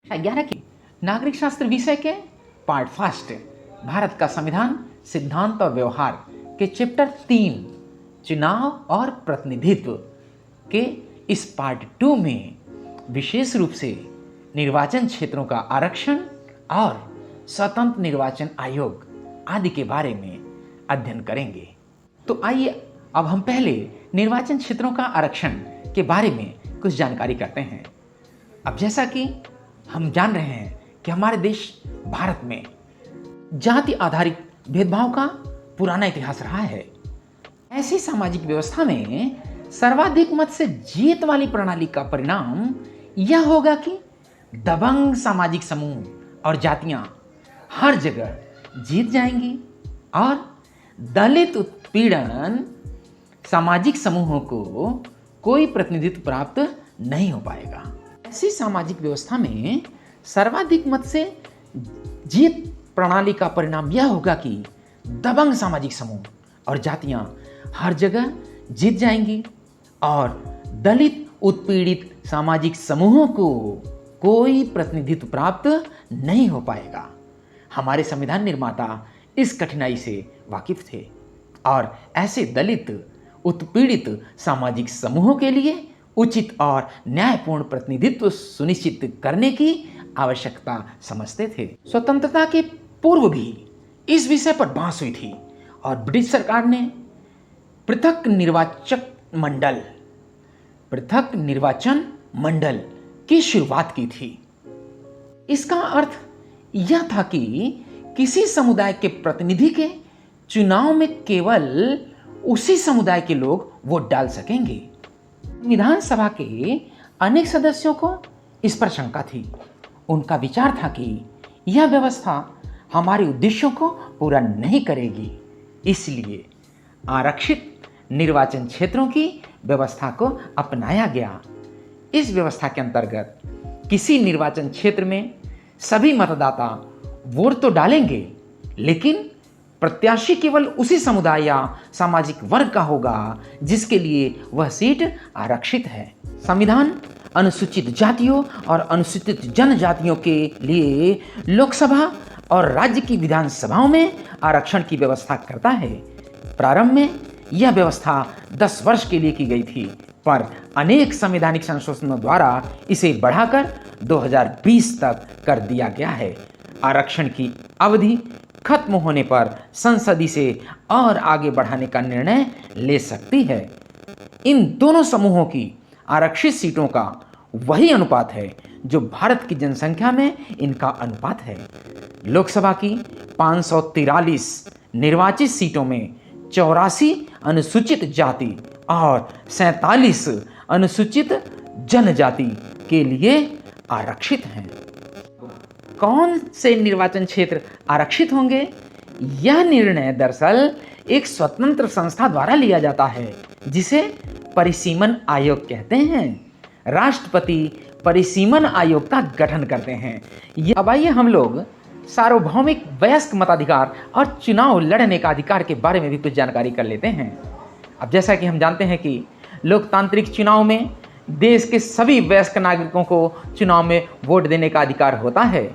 11 की नागरिक शास्त्र विषय के पार्ट फर्स्ट भारत का संविधान सिद्धांत और व्यवहार के चैप्टर 3 चुनाव और प्रतिनिधित्व के इस पार्ट 2 में विशेष रूप से निर्वाचन क्षेत्रों का आरक्षण और स्वतंत्र निर्वाचन आयोग आदि के बारे में अध्ययन करेंगे। तो आइए अब हम पहले निर्वाचन क्षेत्रों का आरक्षण के बारे में कुछ जानकारी करते हैं। अब जैसा कि हम जान रहे हैं कि हमारे देश भारत में जाति आधारित भेदभाव का पुराना इतिहास रहा है। ऐसी सामाजिक व्यवस्था में सर्वाधिक मत से जीत वाली प्रणाली का परिणाम यह होगा कि दबंग सामाजिक समूह और जातियां हर जगह जीत जाएंगी और दलित उत्पीड़न सामाजिक समूहों को कोई प्रतिनिधित्व प्राप्त नहीं हो पाएगा। ऐसी सामाजिक व्यवस्था में सर्वाधिक मत से जीत प्रणाली का परिणाम यह होगा कि दबंग सामाजिक समूह और जातियां हर जगह जीत जाएंगी और दलित उत्पीड़ित सामाजिक समूहों को कोई प्रतिनिधित्व प्राप्त नहीं हो पाएगा। हमारे संविधान निर्माता इस कठिनाई से वाकिफ थे और ऐसे दलित उत्पीड़ित सामाजिक समूहों के लिए उचित और न्यायपूर्ण प्रतिनिधित्व सुनिश्चित करने की आवश्यकता समझते थे। स्वतंत्रता के पूर्व भी इस विषय पर बहस हुई थी और ब्रिटिश सरकार ने पृथक निर्वाचन मंडल की शुरुआत की थी। इसका अर्थ यह था कि किसी समुदाय के प्रतिनिधि के चुनाव में केवल उसी समुदाय के लोग वोट डाल सकेंगे। विधानसभा के अनेक सदस्यों को इस पर शंका थी। उनका विचार था कि यह व्यवस्था हमारे उद्देश्यों को पूरा नहीं करेगी, इसलिए आरक्षित निर्वाचन क्षेत्रों की व्यवस्था को अपनाया गया। इस व्यवस्था के अंतर्गत किसी निर्वाचन क्षेत्र में सभी मतदाता वोट तो डालेंगे, लेकिन प्रत्याशी केवल उसी समुदाय या सामाजिक वर्ग का होगा जिसके लिए वह सीट आरक्षित है। संविधान अनुसूचित जातियों और अनुसूचित जनजातियों के लिए लोकसभा और राज्य की विधानसभाओं में आरक्षण की व्यवस्था करता है। प्रारंभ में यह व्यवस्था 10 वर्ष के लिए की गई थी, पर अनेक संवैधानिक संशोधनों द्वारा इसे बढ़ाकर 2020 तक कर दिया गया है। आरक्षण की अवधि खत्म होने पर संसद इसे और आगे बढ़ाने का निर्णय ले सकती है। इन दोनों समूहों की आरक्षित सीटों का वही अनुपात है जो भारत की जनसंख्या में इनका अनुपात है। लोकसभा की 543 निर्वाचित सीटों में 84 अनुसूचित जाति और 47 अनुसूचित जनजाति के लिए आरक्षित हैं। कौन से निर्वाचन क्षेत्र आरक्षित होंगे, यह निर्णय दरअसल एक स्वतंत्र संस्था द्वारा लिया जाता है जिसे परिसीमन आयोग कहते हैं। राष्ट्रपति परिसीमन आयोग का गठन करते हैं। अब आइए हम लोग सार्वभौमिक वयस्क मताधिकार और चुनाव लड़ने का अधिकार के बारे में भी कुछ जानकारी कर लेते हैं। अब जैसा कि हम जानते हैं कि लोकतांत्रिक चुनाव में देश के सभी वयस्क नागरिकों को चुनाव में वोट देने का अधिकार होता है।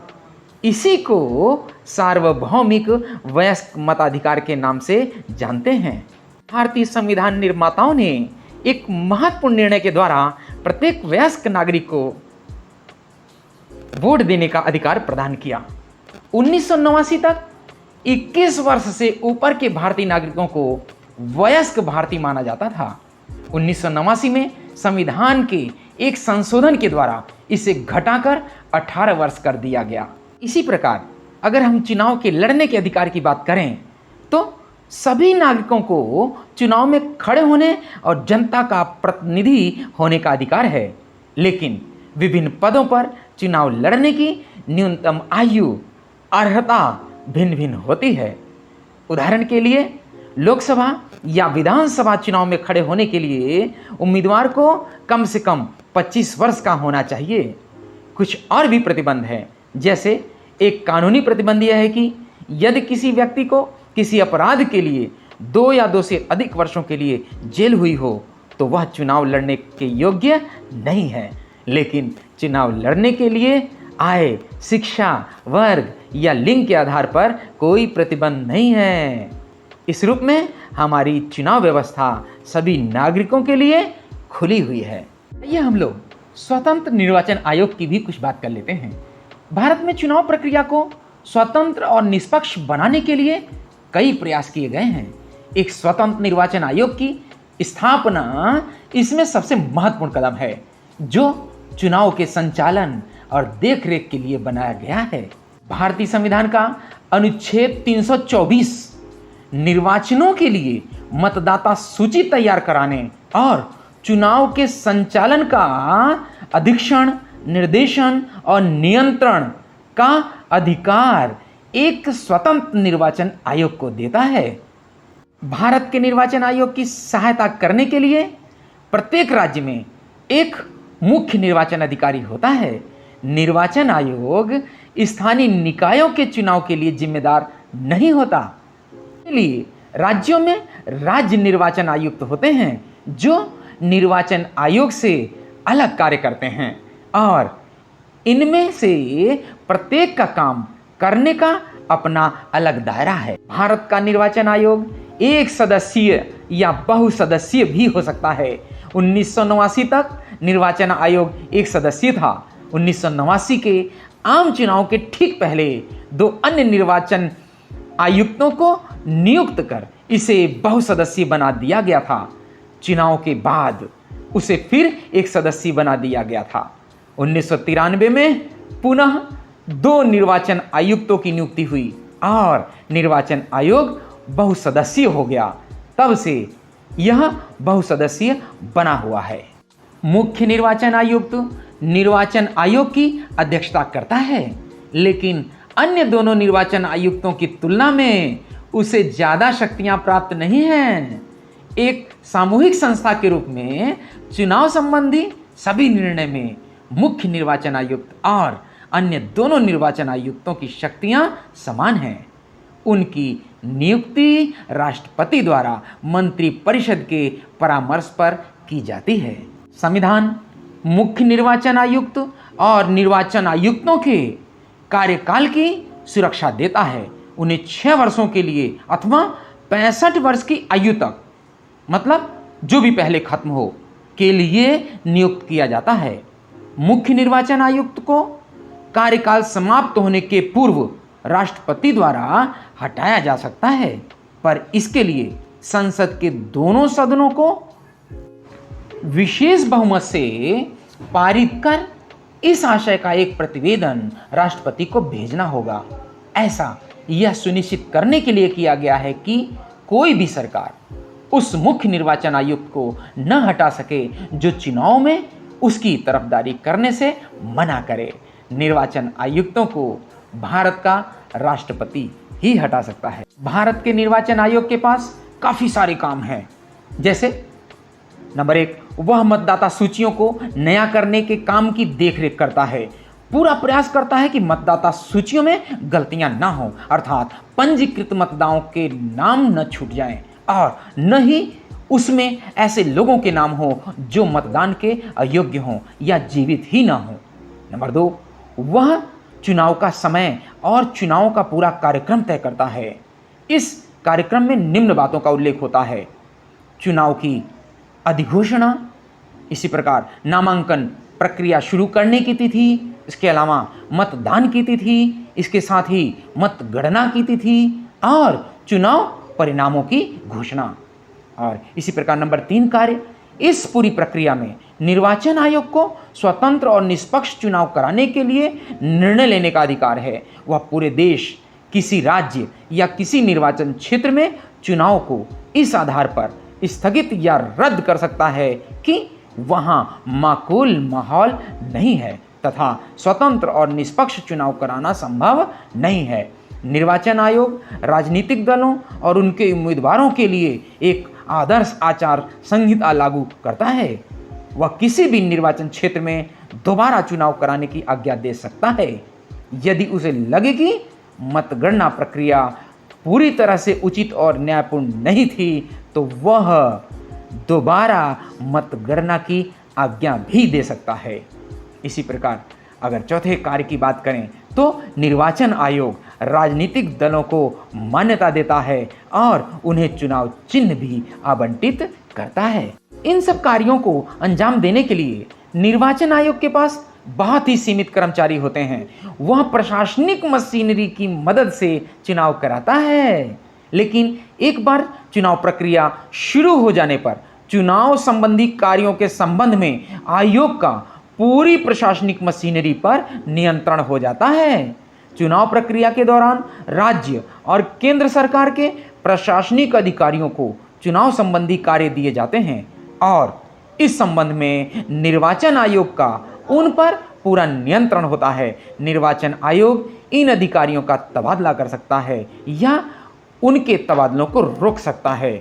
इसी को सार्वभौमिक वयस्क मताधिकार के नाम से जानते हैं। भारतीय संविधान निर्माताओं ने एक महत्वपूर्ण निर्णय के द्वारा प्रत्येक वयस्क नागरिक को वोट देने का अधिकार प्रदान किया। 1989 तक 21 वर्ष से ऊपर के भारतीय नागरिकों को वयस्क भारतीय माना जाता था। 1989 में संविधान के एक संशोधन के द्वारा इसे घटाकर 18 वर्ष कर दिया गया। इसी प्रकार अगर हम चुनाव के लड़ने के अधिकार की बात करें तो सभी नागरिकों को चुनाव में खड़े होने और जनता का प्रतिनिधि होने का अधिकार है, लेकिन विभिन्न पदों पर चुनाव लड़ने की न्यूनतम आयु अर्हता भिन्न भिन्न होती है। उदाहरण के लिए लोकसभा या विधानसभा चुनाव में खड़े होने के लिए उम्मीदवार को कम से कम 25 वर्ष का होना चाहिए। कुछ और भी प्रतिबंध हैं, जैसे एक कानूनी प्रतिबंध यह है कि यदि किसी व्यक्ति को किसी अपराध के लिए 2 या 2 से अधिक वर्षों के लिए जेल हुई हो तो वह चुनाव लड़ने के योग्य नहीं है। लेकिन चुनाव लड़ने के लिए आय, शिक्षा, वर्ग या लिंग के आधार पर कोई प्रतिबंध नहीं है। इस रूप में हमारी चुनाव व्यवस्था सभी नागरिकों के लिए खुली हुई है। ये हम लोग स्वतंत्र निर्वाचन आयोग की भी कुछ बात कर लेते हैं। भारत में चुनाव प्रक्रिया को स्वतंत्र और निष्पक्ष बनाने के लिए कई प्रयास किए गए हैं। एक स्वतंत्र निर्वाचन आयोग की स्थापना इसमें सबसे महत्वपूर्ण कदम है, जो चुनाव के संचालन और देखरेख के लिए बनाया गया है। भारतीय संविधान का अनुच्छेद 324 निर्वाचनों के लिए मतदाता सूची तैयार कराने और चुनाव के संचालन का अधीक्षण, निर्देशन और नियंत्रण का अधिकार एक स्वतंत्र निर्वाचन आयोग को देता है। भारत के निर्वाचन आयोग की सहायता करने के लिए प्रत्येक राज्य में एक मुख्य निर्वाचन अधिकारी होता है। निर्वाचन आयोग स्थानीय निकायों के चुनाव के लिए जिम्मेदार नहीं होता। इसलिए राज्यों में राज्य निर्वाचन आयुक्त होते हैं, जो निर्वाचन आयोग से अलग कार्य करते हैं और इनमें से प्रत्येक का काम करने का अपना अलग दायरा है। भारत का निर्वाचन आयोग एक सदस्यीय या बहुसदस्यीय भी हो सकता है। 1989 तक निर्वाचन आयोग एक सदस्यीय था। 1989 के आम चुनाव के ठीक पहले 2 अन्य निर्वाचन आयुक्तों को नियुक्त कर इसे बहुसदस्यीय बना दिया गया था। चुनाव के बाद उसे फिर एक सदस्यीय बना दिया गया था। 1993 में पुनः 2 निर्वाचन आयुक्तों की नियुक्ति हुई और निर्वाचन आयोग बहुसदस्यीय हो गया। तब से यह बहुसदस्यीय बना हुआ है। मुख्य निर्वाचन आयुक्त निर्वाचन आयोग की अध्यक्षता करता है, लेकिन अन्य दोनों निर्वाचन आयुक्तों की तुलना में उसे ज़्यादा शक्तियां प्राप्त नहीं हैं। एक सामूहिक संस्था के रूप में चुनाव संबंधी सभी निर्णय में मुख्य निर्वाचन आयुक्त और अन्य दोनों निर्वाचन आयुक्तों की शक्तियां समान हैं। उनकी नियुक्ति राष्ट्रपति द्वारा मंत्रिपरिषद के परामर्श पर की जाती है। संविधान मुख्य निर्वाचन आयुक्त और निर्वाचन आयुक्तों के कार्यकाल की सुरक्षा देता है। उन्हें 6 वर्षों के लिए अथवा 65 वर्ष की आयु तक, मतलब जो भी पहले खत्म हो, के लिए नियुक्त किया जाता है। मुख्य निर्वाचन आयुक्त को कार्यकाल समाप्त होने के पूर्व राष्ट्रपति द्वारा हटाया जा सकता है, पर इसके लिए संसद के दोनों सदनों को विशेष बहुमत से पारित कर इस आशय का एक प्रतिवेदन राष्ट्रपति को भेजना होगा। ऐसा यह सुनिश्चित करने के लिए किया गया है कि कोई भी सरकार उस मुख्य निर्वाचन आयुक्त को न हटा सके जो चुनाव में उसकी तरफदारी करने से मना करे। निर्वाचन आयुक्तों को भारत का राष्ट्रपति ही हटा सकता है। भारत के निर्वाचन आयोग के पास काफी सारे काम हैं, जैसे नंबर 1, वह मतदाता सूचियों को नया करने के काम की देखरेख करता है। पूरा प्रयास करता है कि मतदाता सूचियों में गलतियां ना हो, अर्थात पंजीकृत मतदाताओं के नाम न छूट जाएं और न ही उसमें ऐसे लोगों के नाम हो जो मतदान के अयोग्य हों या जीवित ही ना हो। नंबर 2, वह चुनाव का समय और चुनाव का पूरा कार्यक्रम तय करता है। इस कार्यक्रम में निम्न बातों का उल्लेख होता है: चुनाव की अधिघोषणा, इसी प्रकार नामांकन प्रक्रिया शुरू करने की तिथि, इसके अलावा मतदान की तिथि, इसके साथ ही मतगणना की तिथि और चुनाव परिणामों की घोषणा। और इसी प्रकार नंबर 3 कार्य, इस पूरी प्रक्रिया में निर्वाचन आयोग को स्वतंत्र और निष्पक्ष चुनाव कराने के लिए निर्णय लेने का अधिकार है। वह पूरे देश, किसी राज्य या किसी निर्वाचन क्षेत्र में चुनाव को इस आधार पर स्थगित या रद्द कर सकता है कि वहां माकूल माहौल नहीं है तथा स्वतंत्र और निष्पक्ष चुनाव कराना संभव नहीं है। निर्वाचन आयोग राजनीतिक दलों और उनके उम्मीदवारों के लिए एक आदर्श आचार संहिता लागू करता है। वह किसी भी निर्वाचन क्षेत्र में दोबारा चुनाव कराने की आज्ञा दे सकता है यदि उसे लगे कि मतगणना प्रक्रिया पूरी तरह से उचित और न्यायपूर्ण नहीं थी, तो वह दोबारा मतगणना की आज्ञा भी दे सकता है। इसी प्रकार अगर चौथे कार्य की बात करें तो निर्वाचन आयोग राजनीतिक दलों को मान्यता देता है और उन्हें चुनाव चिन्ह भी आवंटित करता है। इन सब कार्यों को अंजाम देने के लिए निर्वाचन आयोग के पास बहुत ही सीमित कर्मचारी होते हैं। वह प्रशासनिक मशीनरी की मदद से चुनाव कराता है, लेकिन एक बार चुनाव प्रक्रिया शुरू हो जाने पर चुनाव संबंधी कार्यों के संबंध में आयोग का पूरी प्रशासनिक मशीनरी पर नियंत्रण हो जाता है। चुनाव प्रक्रिया के दौरान राज्य और केंद्र सरकार के प्रशासनिक अधिकारियों को चुनाव संबंधी कार्य दिए जाते हैं और इस संबंध में निर्वाचन आयोग का उन पर पूरा नियंत्रण होता है। निर्वाचन आयोग इन अधिकारियों का तबादला कर सकता है या उनके तबादलों को रोक सकता है।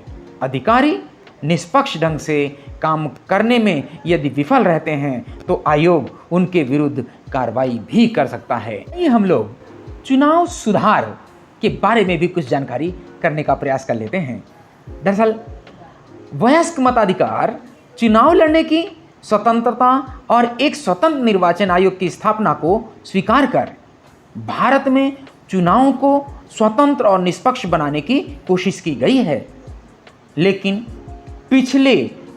अधिकारी निष्पक्ष ढंग से काम करने में यदि विफल रहते हैं तो आयोग उनके विरुद्ध कार्रवाई भी कर सकता है। हम लोग चुनाव सुधार के बारे में भी कुछ जानकारी करने का प्रयास कर लेते हैं। दरअसल वयस्क मताधिकार चुनाव लड़ने की स्वतंत्रता और एक स्वतंत्र निर्वाचन आयोग की स्थापना को स्वीकार कर भारत में चुनावों को स्वतंत्र और निष्पक्ष बनाने की कोशिश की गई है। लेकिन पिछले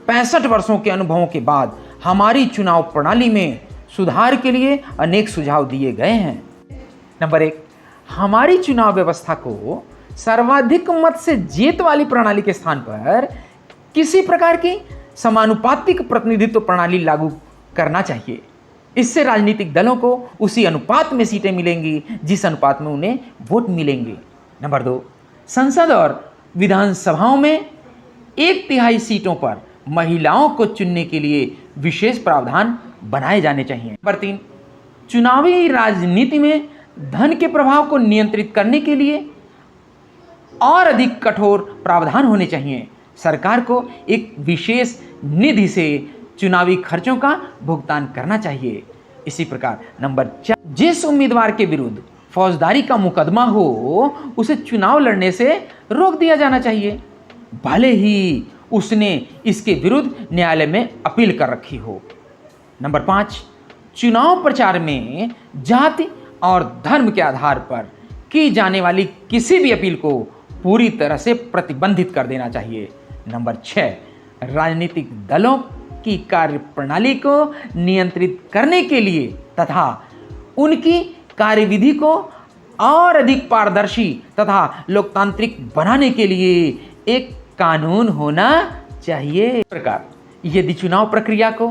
65 वर्षों के अनुभवों के बाद हमारी चुनाव प्रणाली में सुधार के लिए अनेक सुझाव दिए गए हैं। नंबर 1, हमारी चुनाव व्यवस्था को सर्वाधिक मत से जीत वाली प्रणाली के स्थान पर किसी प्रकार की समानुपातिक प्रतिनिधित्व प्रणाली लागू करना चाहिए। इससे राजनीतिक दलों को उसी अनुपात में सीटें मिलेंगी जिस अनुपात में उन्हें वोट मिलेंगे। नंबर 2, संसद और विधानसभाओं में 1/3 सीटों पर महिलाओं को चुनने के लिए विशेष प्रावधान बनाए जाने चाहिए। नंबर 3, चुनावी राजनीति में धन के प्रभाव को नियंत्रित करने के लिए और अधिक कठोर प्रावधान होने चाहिए। सरकार को एक विशेष निधि से चुनावी खर्चों का भुगतान करना चाहिए। इसी प्रकार नंबर 4, जिस उम्मीदवार के विरुद्ध फौजदारी का मुकदमा हो उसे चुनाव लड़ने से रोक दिया जाना चाहिए, भले ही उसने इसके विरुद्ध न्यायालय में अपील कर रखी हो। नंबर 5, चुनाव प्रचार में जाति और धर्म के आधार पर की जाने वाली किसी भी अपील को पूरी तरह से प्रतिबंधित कर देना चाहिए। नंबर 6, राजनीतिक दलों की कार्यप्रणाली को नियंत्रित करने के लिए तथा उनकी कार्यविधि को और अधिक पारदर्शी तथा लोकतांत्रिक बनाने के लिए एक कानून होना चाहिए। इस प्रकार यदि चुनाव प्रक्रिया को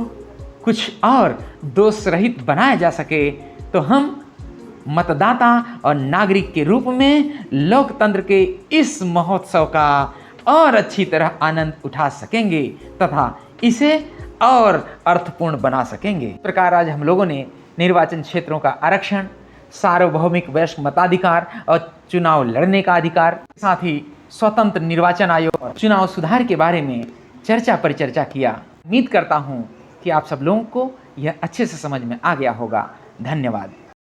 कुछ और दोष रहित बनाया जा सके तो हम मतदाता और नागरिक के रूप में लोकतंत्र के इस महोत्सव का और अच्छी तरह आनंद उठा सकेंगे तथा इसे और अर्थपूर्ण बना सकेंगे। इस प्रकार आज हम लोगों ने निर्वाचन क्षेत्रों का आरक्षण, सार्वभौमिक वयस्क मताधिकार और चुनाव लड़ने का अधिकार, साथ ही स्वतंत्र निर्वाचन आयोग और चुनाव सुधार के बारे में चर्चा परिचर्चा किया। उम्मीद करता हूँ कि आप सब लोगों को यह अच्छे से समझ में आ गया होगा। धन्यवाद।